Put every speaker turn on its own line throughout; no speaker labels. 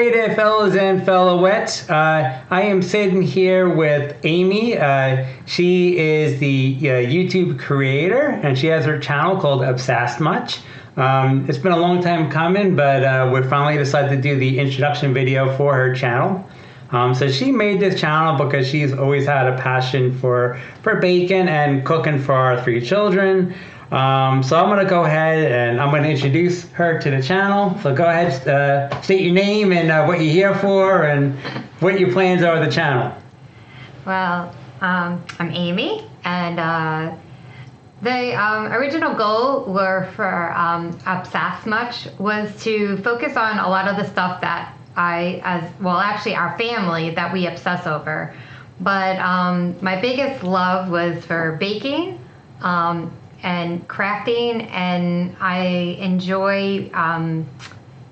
Hey there, fellows and fellowettes. I am sitting here with Amy. She is the YouTube creator, and she has her channel called Obsassed Much. It's been a long time coming, but we finally decided to do the introduction video for her channel. So she made this channel because she's always had a passion for baking and cooking for our 3 children. So I'm going to go ahead and I'm going to introduce her to the channel. So go ahead, state your name and what you're here for and what your plans are with the channel.
Well, I'm Amy, and the original goal for Obsassed Much was to focus on a lot of the stuff that actually our family, that we obsess over. But my biggest love was for baking and crafting, and I enjoy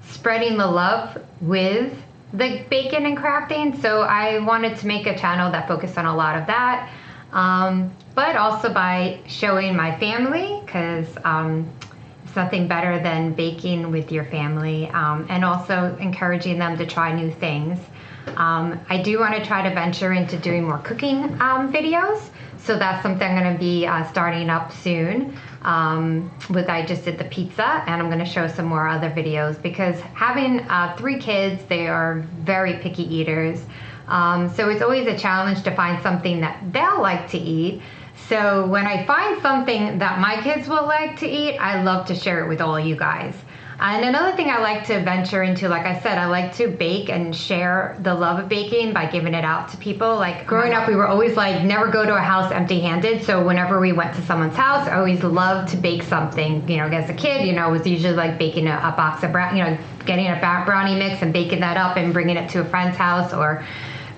spreading the love with the baking and crafting. So I wanted to make a channel that focused on a lot of that, but also by showing my family, because it's nothing better than baking with your family, and also encouraging them to try new things. I do want to try to venture into doing more cooking videos. So that's something I'm going to be starting up soon. I just did the pizza, and I'm going to show some more other videos, because having 3 kids, they are very picky eaters. So it's always a challenge to find something that they'll like to eat. So when I find something that my kids will like to eat, I love to share it with all you guys. And another thing I like to venture into, like I said, I like to bake and share the love of baking by giving it out to people. Like growing up, we were always like, never go to a house empty-handed. So whenever we went to someone's house, I always loved to bake something. You know, as a kid, it was usually like baking a box of getting a brownie mix and baking that up and bringing it to a friend's house or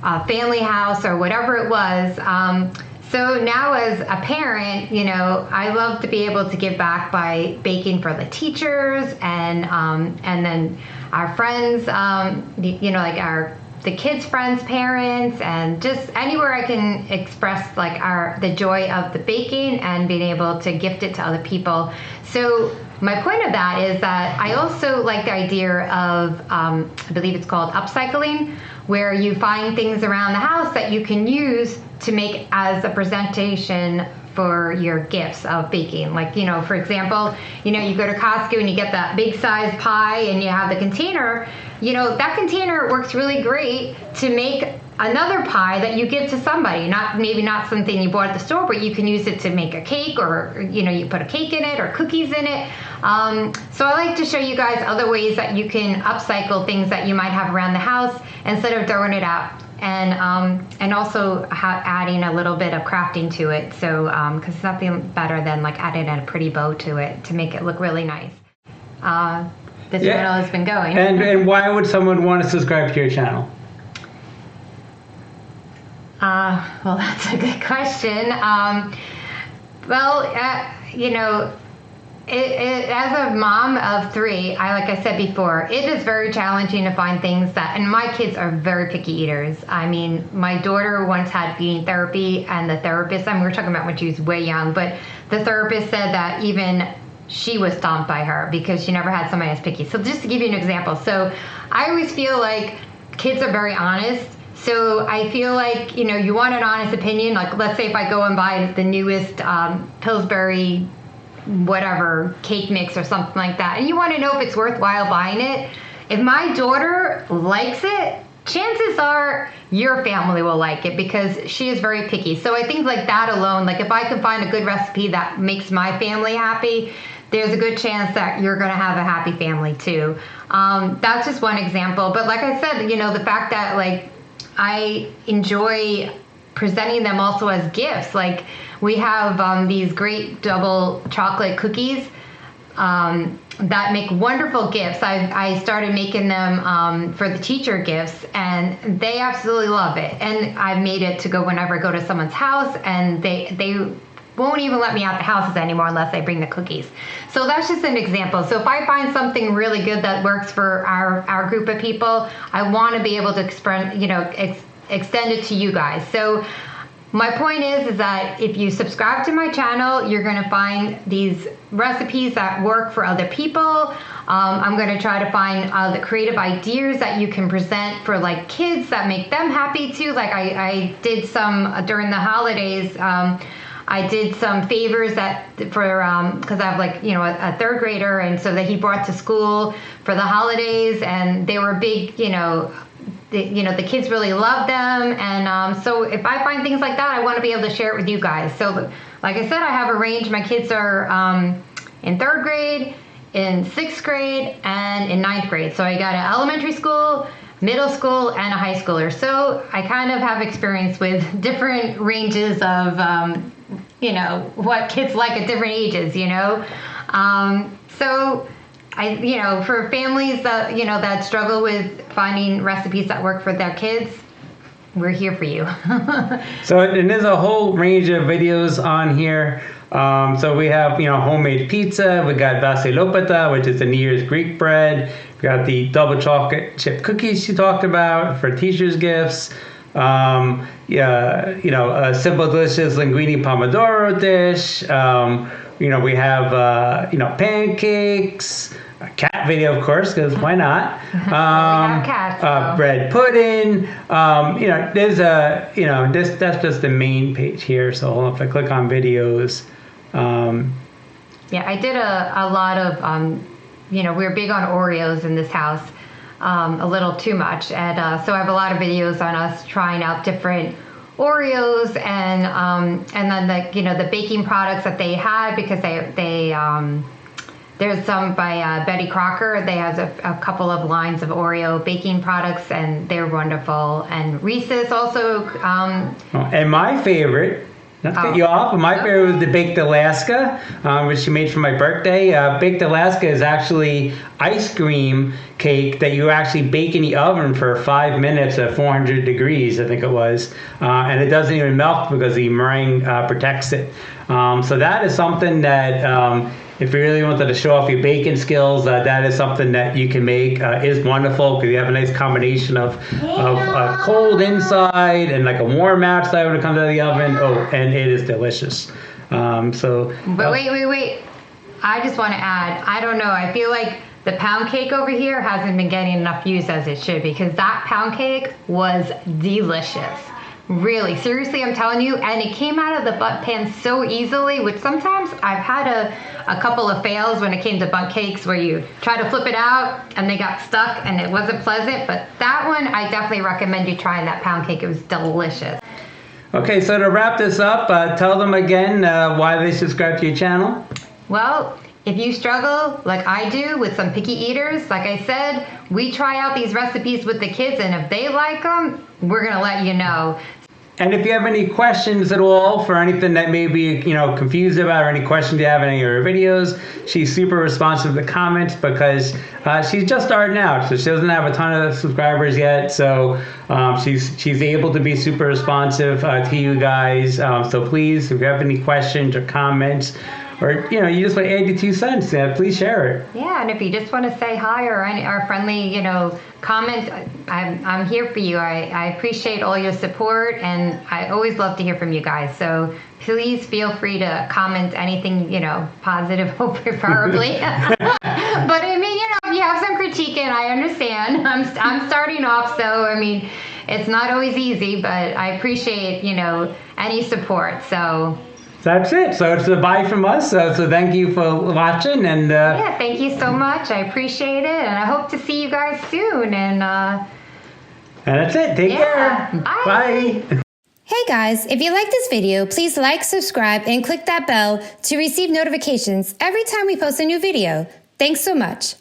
a family house or whatever it was. So now as a parent, I love to be able to give back by baking for the teachers and then our friends, like the kids' friends' parents, and just anywhere I can express like the joy of the baking and being able to gift it to other people. So my point of that is that I also like the idea of, I believe it's called upcycling, where you find things around the house that you can use to make as a presentation for your gifts of baking. Like, for example, you go to Costco and you get that big size pie and you have the container, that container works really great to make another pie that you give to somebody. Maybe not something you bought at the store, but you can use it to make a cake, or, you put a cake in it or cookies in it. So I like to show you guys other ways that you can upcycle things that you might have around the house instead of throwing it out. And also adding a little bit of crafting to it. So, because nothing better than like adding a pretty bow to it to make it look really nice. This channel has been going.
And why would someone want to subscribe to your channel?
Well, that's a good question. As a mom of 3, like I said before, it is very challenging to find things and my kids are very picky eaters. I mean, my daughter once had feeding therapy, and the therapist, we were talking about when she was way young, but the therapist said that even she was stomped by her because she never had somebody as picky. So just to give you an example, so I always feel like kids are very honest. So I feel like, you want an honest opinion. Like, let's say if I go and buy the newest Pillsbury whatever cake mix or something like that, and you want to know if it's worthwhile buying it. If my daughter likes it, chances are your family will like it, because she is very picky. So I think like that alone, like if I can find a good recipe that makes my family happy, there's a good chance that you're going to have a happy family too. That's just one example. But like I said, the fact that like I enjoy presenting them also as gifts. Like we have these great double chocolate cookies that make wonderful gifts. I started making them for the teacher gifts, and they absolutely love it. And I've made it to go whenever I go to someone's house, and they won't even let me out the houses anymore unless I bring the cookies. So that's just an example. So if I find something really good that works for our group of people, I want to be able to extend it to you guys. So my point is that if you subscribe to my channel, you're going to find these recipes that work for other people. I'm going to try to find the creative ideas that you can present for like kids that make them happy too. Like I did some during the holidays. I did some favors because I have like, you know, a third grader, and so that he brought to school for the holidays, and they were big, you know, the kids really love them. And so if I find things like that, I want to be able to share it with you guys. So like I said, I have a range. My kids are in third grade, in sixth grade, and in ninth grade. So I got an elementary school, middle school, and a high schooler. So I kind of have experience with different ranges of, you know, what kids like at different ages, you know. So you know, for families that, you know, that struggle with finding recipes that work for their kids, we're here for you.
So, and there's a whole range of videos on here. So we have, you know, homemade pizza. We got basilopata, which is the New Year's Greek bread. We got the double chocolate chip cookies she talked about for teachers' gifts. Yeah, you know, a simple, delicious linguine pomodoro dish. You know, we have, you know, pancakes, a cat video, of course, because why not?
We have cats, so.
Bread pudding. You know, there's a, you know, that's just the main page here. So if I click on videos.
Yeah, I did a lot of, you know, we're big on Oreos in this house. A little too much, and so I have a lot of videos on us trying out different Oreos, and then the, you know, the baking products that they had, because they there's some by Betty Crocker. They has a couple of lines of Oreo baking products, and they're wonderful. And Reese's also.
And my favorite. Not to cut you off, but my favorite was the Baked Alaska, which she made for my birthday. Baked Alaska is actually ice cream cake that you actually bake in the oven for 5 minutes at 400 degrees, I think it was. And it doesn't even melt because the meringue protects it. So that is something that, if you really wanted to show off your baking skills, that is something that you can make. Is wonderful because you have a nice combination of cold inside and like a warm outside when it comes out of the oven. Oh, and it is delicious.
But wait. I just want to add, I don't know, I feel like the pound cake over here hasn't been getting enough views as it should, because that pound cake was delicious. Really, seriously, I'm telling you, and it came out of the butt pan so easily, which sometimes I've had a couple of fails when it came to butt cakes where you try to flip it out and they got stuck and it wasn't pleasant, but that one, I definitely recommend you trying that pound cake. It was delicious.
Okay, so to wrap this up, tell them again why they subscribe to your channel.
Well, if you struggle like I do with some picky eaters, like I said, we try out these recipes with the kids, and if they like them, we're going to let you know.
And if you have any questions at all for anything that may be, you know, confused about, or any questions you have in any of her videos, she's super responsive to comments because she's just starting out, so she doesn't have a ton of subscribers yet. So she's able to be super responsive to you guys. So please, if you have any questions or comments, or, you know, you just want to add your 2 cents, please share it.
Yeah, and if you just want to say hi or friendly, you know, comment, I'm here for you. I appreciate all your support, and I always love to hear from you guys. So please feel free to comment anything, you know, positive, preferably. But I mean, you know, if you have some critique, and I understand. I'm starting off, so I mean, it's not always easy, but I appreciate, you know, any support. So
that's it. So it's a bye from us. So thank you for watching. And
yeah, thank you so much. I appreciate it. And I hope to see you guys soon. And
that's it. Take care.
Bye.
Bye.
Hey guys, if you like this video, please like, subscribe, and click that bell to receive notifications every time we post a new video. Thanks so much.